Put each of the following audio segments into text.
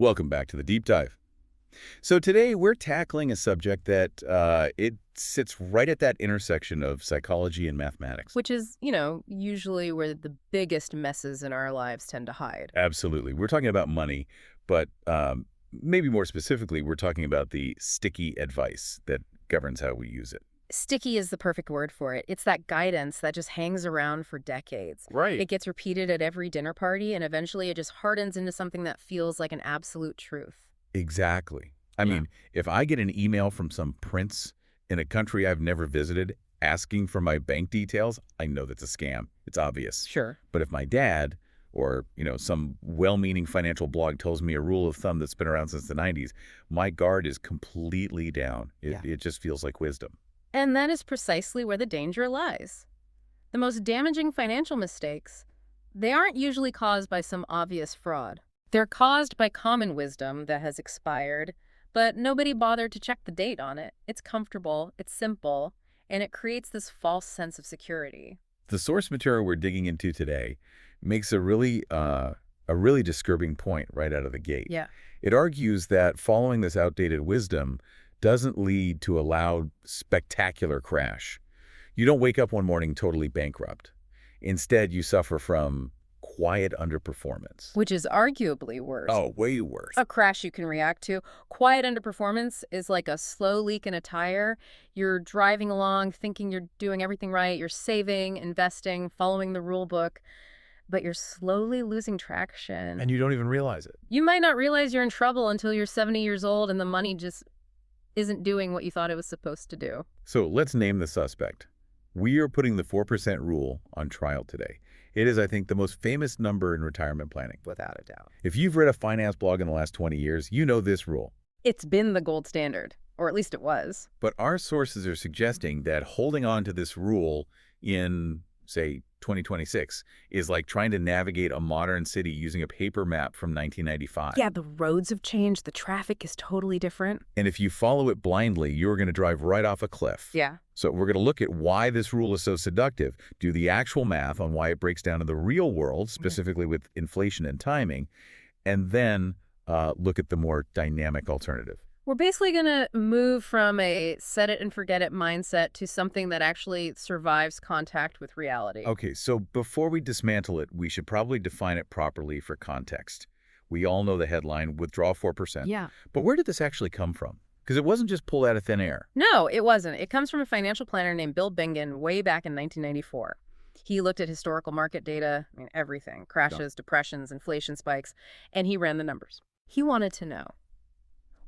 Welcome back to the Deep Dive. So today we're tackling a subject that it sits right at that intersection of psychology and mathematics. Which is, usually where the biggest messes in our lives tend to hide. Absolutely. We're talking about money, but maybe more specifically, we're talking about the sticky advice that governs how we use it. Sticky is the perfect word for it. It's that guidance that just hangs around for decades. Right. It gets repeated at every dinner party, and eventually it just hardens into something that feels like an absolute truth. Exactly. I Yeah. mean, if I get an email from some prince in a country I've never visited asking for my bank details, I know that's a scam. It's obvious. Sure. But if my dad or, some well-meaning financial blog tells me a rule of thumb that's been around since the 90s, my guard is completely down. It just feels like wisdom. And that is precisely where the danger lies. The most damaging financial mistakes, they aren't usually caused by some obvious fraud. They're caused by common wisdom that has expired, but nobody bothered to check the date on it. It's comfortable, it's simple, and it creates this false sense of security. The source material we're digging into today makes a really disturbing point right out of the gate. Yeah. It argues that following this outdated wisdom doesn't lead to a loud, spectacular crash. You don't wake up one morning totally bankrupt. Instead, you suffer from quiet underperformance. Which is arguably worse. Oh, way worse. A crash you can react to. Quiet underperformance is like a slow leak in a tire. You're driving along thinking you're doing everything right. You're saving, investing, following the rule book, but you're slowly losing traction. And you don't even realize it. You might not realize you're in trouble until you're 70 years old and the money just isn't doing what you thought it was supposed to do. So let's name the suspect. We are putting the 4% rule on trial today. It is, I think, the most famous number in retirement planning. Without a doubt. If you've read a finance blog in the last 20 years, you know this rule. It's been the gold standard, or at least it was. But our sources are suggesting that holding on to this rule in, say, 2026 is like trying to navigate a modern city using a paper map from 1995. Yeah, the roads have changed. The traffic is totally different. And if you follow it blindly, you're going to drive right off a cliff. Yeah. So we're going to look at why this rule is so seductive, do the actual math on why it breaks down in the real world, specifically with inflation and timing, and then look at the more dynamic alternative. We're basically going to move from a set it and forget it mindset to something that actually survives contact with reality. Okay, so before we dismantle it, we should probably define it properly for context. We all know the headline, withdraw 4%. Yeah. But where did this actually come from? Because it wasn't just pulled out of thin air. No, it wasn't. It comes from a financial planner named Bill Bengen way back in 1994. He looked at historical market data, everything, crashes, depressions, inflation spikes, and he ran the numbers. He wanted to know,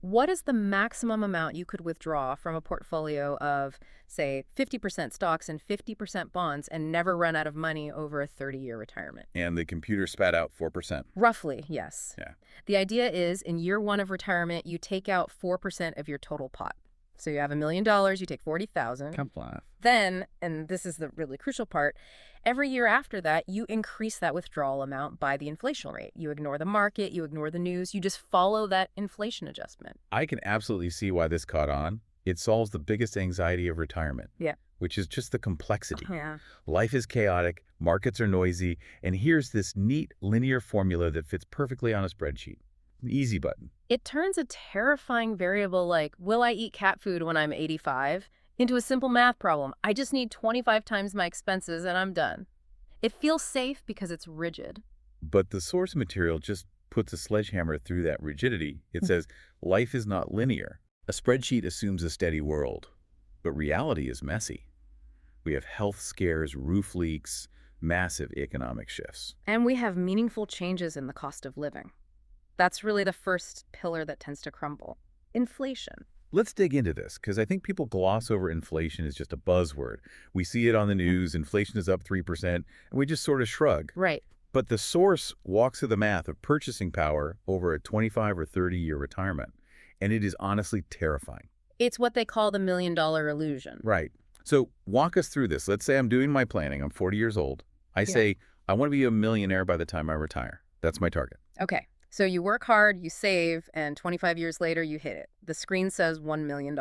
what is the maximum amount you could withdraw from a portfolio of, say, 50% stocks and 50% bonds and never run out of money over a 30-year retirement? And the computer spat out 4%. Roughly, yes. Yeah. The idea is in year one of retirement, you take out 4% of your total pot. So you have $1 million, you take 40,000. Come on. Then, and this is the really crucial part, every year after that, you increase that withdrawal amount by the inflation rate. You ignore the market, you ignore the news, you just follow that inflation adjustment. I can absolutely see why this caught on. It solves the biggest anxiety of retirement. Yeah. Which is just the complexity. Yeah. Life is chaotic, markets are noisy, and here's this neat linear formula that fits perfectly on a spreadsheet. An easy button. It turns a terrifying variable like, will I eat cat food when I'm 85, into a simple math problem. I just need 25 times my expenses and I'm done. It feels safe because it's rigid. But the source material just puts a sledgehammer through that rigidity. It says, life is not linear. A spreadsheet assumes a steady world, but reality is messy. We have health scares, roof leaks, massive economic shifts. And we have meaningful changes in the cost of living. That's really the first pillar that tends to crumble. Inflation. Let's dig into this, because I think people gloss over inflation as just a buzzword. We see it on the news, inflation is up 3%, and we just sort of shrug. Right. But the source walks through the math of purchasing power over a 25 or 30-year retirement, and it is honestly terrifying. It's what they call the $1 million illusion. Right. So walk us through this. Let's say I'm doing my planning. I'm 40 years old. I say, I want to be a millionaire by the time I retire. That's my target. Okay. So you work hard, you save, and 25 years later you hit it. The screen says $1 million.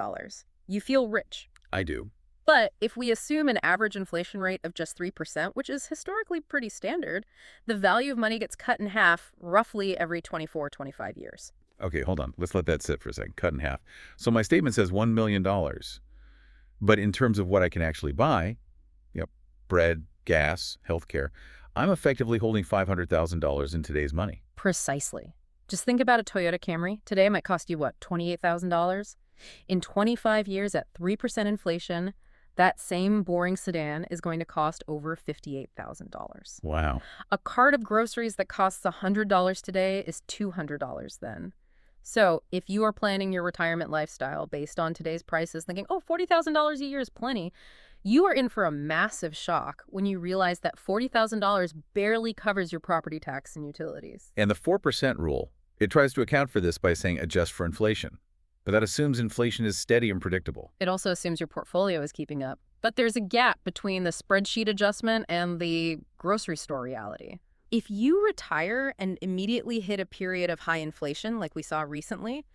You feel rich. I do. But if we assume an average inflation rate of just 3%, which is historically pretty standard, the value of money gets cut in half roughly every 24, 25 years. Okay, hold on. Let's let that sit for a second. Cut in half. So my statement says $1 million. But in terms of what I can actually buy, bread, gas, healthcare, I'm effectively holding $500,000 in today's money. Precisely. Just think about a Toyota Camry. Today it might cost you, what, $28,000? In 25 years at 3% inflation, that same boring sedan is going to cost over $58,000. Wow. A cart of groceries that costs $100 today is $200 then. So if you are planning your retirement lifestyle based on today's prices, thinking, oh, $40,000 a year is plenty, you are in for a massive shock when you realize that $40,000 barely covers your property tax and utilities. And the 4% rule, it tries to account for this by saying adjust for inflation. But that assumes inflation is steady and predictable. It also assumes your portfolio is keeping up. But there's a gap between the spreadsheet adjustment and the grocery store reality. If you retire and immediately hit a period of high inflation, like we saw recently,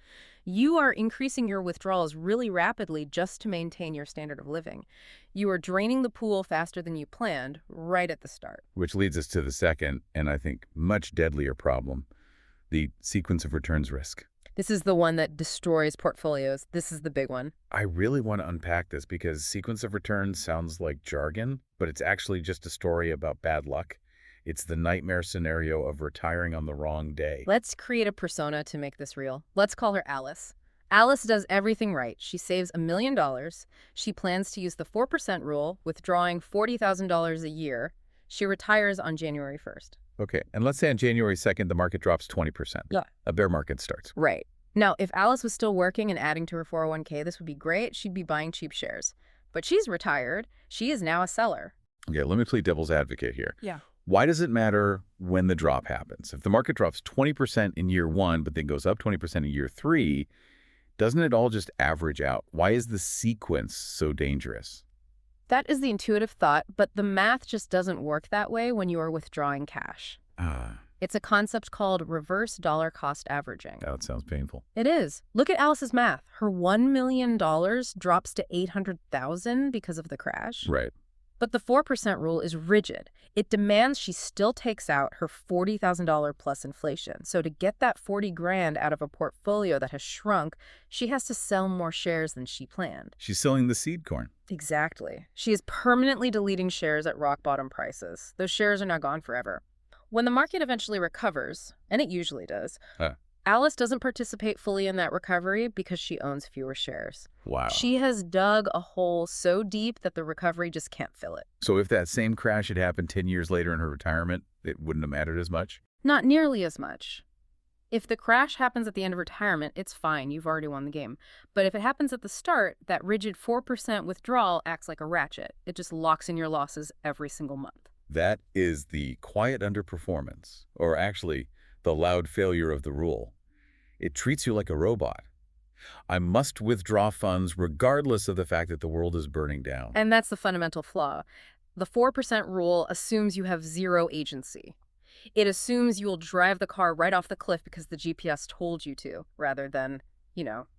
you are increasing your withdrawals really rapidly just to maintain your standard of living. You are draining the pool faster than you planned right at the start. Which leads us to the second, and I think much deadlier problem, the sequence of returns risk. This is the one that destroys portfolios. This is the big one. I really want to unpack this because sequence of returns sounds like jargon, but it's actually just a story about bad luck. It's the nightmare scenario of retiring on the wrong day. Let's create a persona to make this real. Let's call her Alice. Alice does everything right. She saves $1 million. She plans to use the 4% rule, withdrawing $40,000 a year. She retires on January 1st. Okay, and let's say on January 2nd, the market drops 20%. Yeah. A bear market starts. Right. Now, if Alice was still working and adding to her 401k, this would be great. She'd be buying cheap shares. But she's retired. She is now a seller. Okay, let me play devil's advocate here. Yeah. Why does it matter when the drop happens? If the market drops 20% in year 1, but then goes up 20% in year 3, doesn't it all just average out? Why is the sequence so dangerous? That is the intuitive thought, but the math just doesn't work that way when you are withdrawing cash. It's a concept called reverse dollar cost averaging. That sounds painful. It is. Look at Alice's math. Her $1 million drops to $800,000 because of the crash. Right. But the 4% rule is rigid. It demands she still takes out her $40,000 plus inflation. So to get that 40 grand out of a portfolio that has shrunk, she has to sell more shares than she planned. She's selling the seed corn. Exactly. She is permanently deleting shares at rock bottom prices. Those shares are now gone forever. When the market eventually recovers, and it usually does, Alice doesn't participate fully in that recovery because she owns fewer shares. Wow. She has dug a hole so deep that the recovery just can't fill it. So if that same crash had happened 10 years later in her retirement, it wouldn't have mattered as much? Not nearly as much. If the crash happens at the end of retirement, it's fine. You've already won the game. But if it happens at the start, that rigid 4% withdrawal acts like a ratchet. It just locks in your losses every single month. That is the quiet underperformance, or actually the loud failure of the rule. It treats you like a robot. I must withdraw funds regardless of the fact that the world is burning down. And that's the fundamental flaw. The 4% rule assumes you have zero agency. It assumes you will drive the car right off the cliff because the GPS told you to, rather than,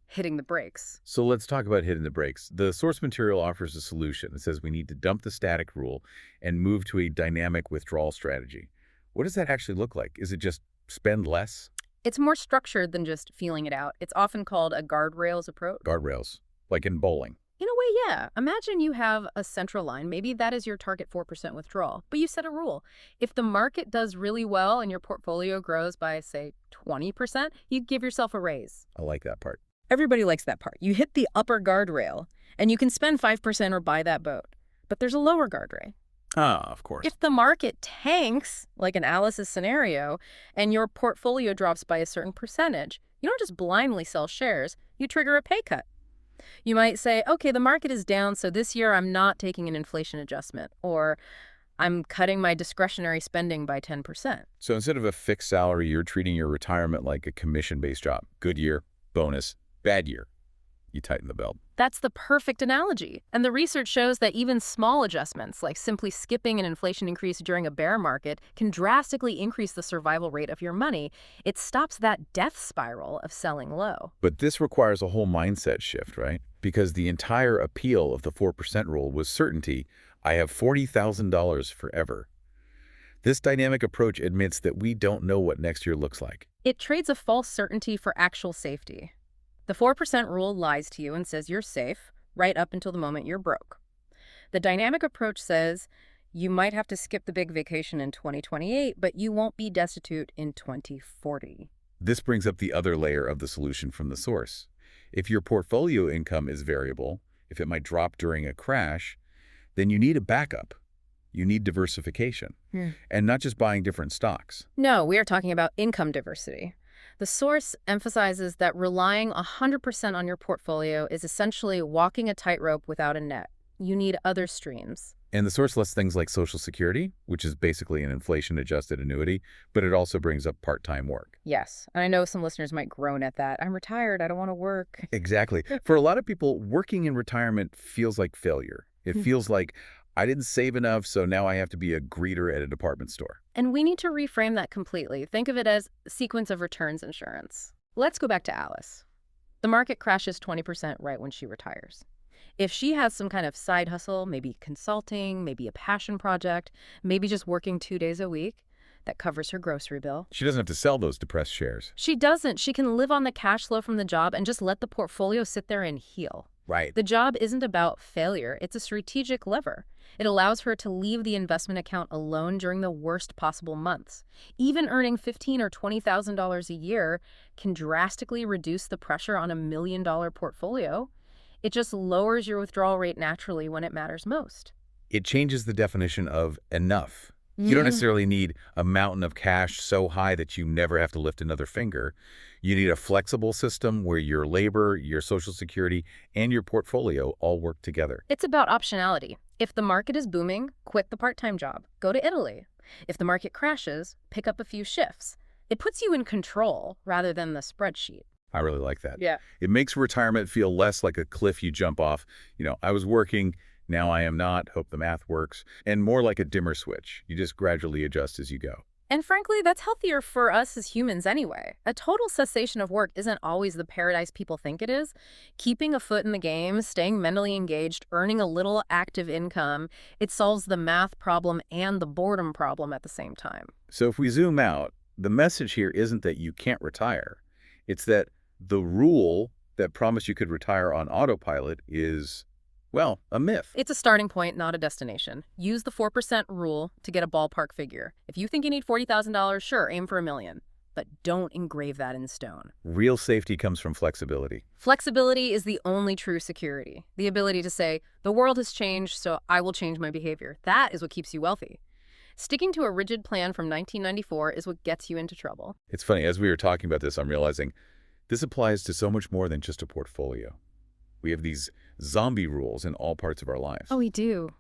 hitting the brakes. So let's talk about hitting the brakes. The source material offers a solution. It says we need to dump the static rule and move to a dynamic withdrawal strategy. What does that actually look like? Is it just spend less? It's more structured than just feeling it out. It's often called a guardrails approach. Guardrails, like in bowling. In a way, yeah. Imagine you have a central line. Maybe that is your target 4% withdrawal. But you set a rule. If the market does really well and your portfolio grows by, say, 20%, you give yourself a raise. I like that part. Everybody likes that part. You hit the upper guardrail, and you can spend 5% or buy that boat. But there's a lower guardrail. Of course. If the market tanks, like in Alice's scenario, and your portfolio drops by a certain percentage, you don't just blindly sell shares, you trigger a pay cut. You might say, okay, the market is down, so this year I'm not taking an inflation adjustment, or I'm cutting my discretionary spending by 10%. So instead of a fixed salary, you're treating your retirement like a commission-based job. Good year, bonus, bad year. You tighten the belt. That's the perfect analogy. And the research shows that even small adjustments, like simply skipping an inflation increase during a bear market, can drastically increase the survival rate of your money. It stops that death spiral of selling low. But this requires a whole mindset shift, right? Because the entire appeal of the 4% rule was certainty. I have $40,000 forever. This dynamic approach admits that we don't know what next year looks like. It trades a false certainty for actual safety. The 4% rule lies to you and says you're safe right up until the moment you're broke. The dynamic approach says you might have to skip the big vacation in 2028, but you won't be destitute in 2040. This brings up the other layer of the solution from the source. If your portfolio income is variable, if it might drop during a crash, then you need a backup. You need diversification, and not just buying different stocks. No, we are talking about income diversity. The source emphasizes that relying 100% on your portfolio is essentially walking a tightrope without a net. You need other streams. And the source lists things like Social Security, which is basically an inflation-adjusted annuity, but it also brings up part-time work. Yes, and I know some listeners might groan at that. I'm retired, I don't want to work. Exactly. For a lot of people, working in retirement feels like failure. It feels like, I didn't save enough, so now I have to be a greeter at a department store. And we need to reframe that completely. Think of it as sequence of returns insurance. Let's go back to Alice. The market crashes 20% right when she retires. If she has some kind of side hustle, maybe consulting, maybe a passion project, maybe just working 2 days a week, that covers her grocery bill. She doesn't have to sell those depressed shares. She doesn't. She can live on the cash flow from the job and just let the portfolio sit there and heal. Right. The job isn't about failure. It's a strategic lever. It allows her to leave the investment account alone during the worst possible months. Even earning $15,000 or $20,000 a year can drastically reduce the pressure on $1 million portfolio. It just lowers your withdrawal rate naturally when it matters most. It changes the definition of enough. You don't necessarily need a mountain of cash so high that you never have to lift another finger. You need a flexible system where your labor, your Social Security, and your portfolio all work together. It's about optionality. If the market is booming, quit the part-time job. Go to Italy. If the market crashes, pick up a few shifts. It puts you in control rather than the spreadsheet. I really like that. Yeah. It makes retirement feel less like a cliff you jump off. I was working, now I am not, hope the math works, and more like a dimmer switch. You just gradually adjust as you go. And frankly, that's healthier for us as humans anyway. A total cessation of work isn't always the paradise people think it is. Keeping a foot in the game, staying mentally engaged, earning a little active income, it solves the math problem and the boredom problem at the same time. So if we zoom out, the message here isn't that you can't retire. It's that the rule that promised you could retire on autopilot is, well, a myth. It's a starting point, not a destination. Use the 4% rule to get a ballpark figure. If you think you need $40,000, sure, aim for $1 million. But don't engrave that in stone. Real safety comes from flexibility. Flexibility is the only true security. The ability to say, the world has changed, so I will change my behavior. That is what keeps you wealthy. Sticking to a rigid plan from 1994 is what gets you into trouble. It's funny, as we were talking about this, I'm realizing this applies to so much more than just a portfolio. We have these zombie rules in all parts of our lives. Oh, we do.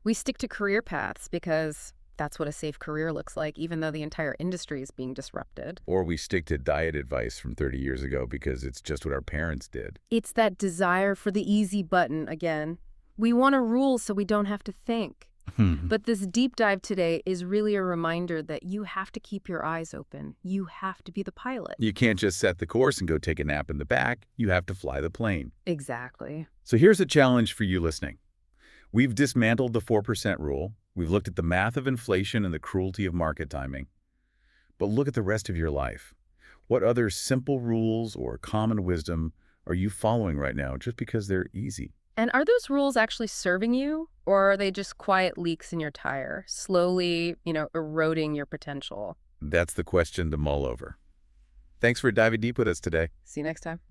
We stick to career paths because that's what a safe career looks like, even though the entire industry is being disrupted. Or we stick to diet advice from 30 years ago because it's just what our parents did. It's that desire for the easy button again. We want a rule so we don't have to think. But this deep dive today is really a reminder that you have to keep your eyes open. You have to be the pilot. You can't just set the course and go take a nap in the back. You have to fly the plane. Exactly. So here's a challenge for you listening. We've dismantled the 4% rule. We've looked at the math of inflation and the cruelty of market timing. But look at the rest of your life. What other simple rules or common wisdom are you following right now just because they're easy? And are those rules actually serving you, or are they just quiet leaks in your tire, slowly, eroding your potential? That's the question to mull over. Thanks for diving deep with us today. See you next time.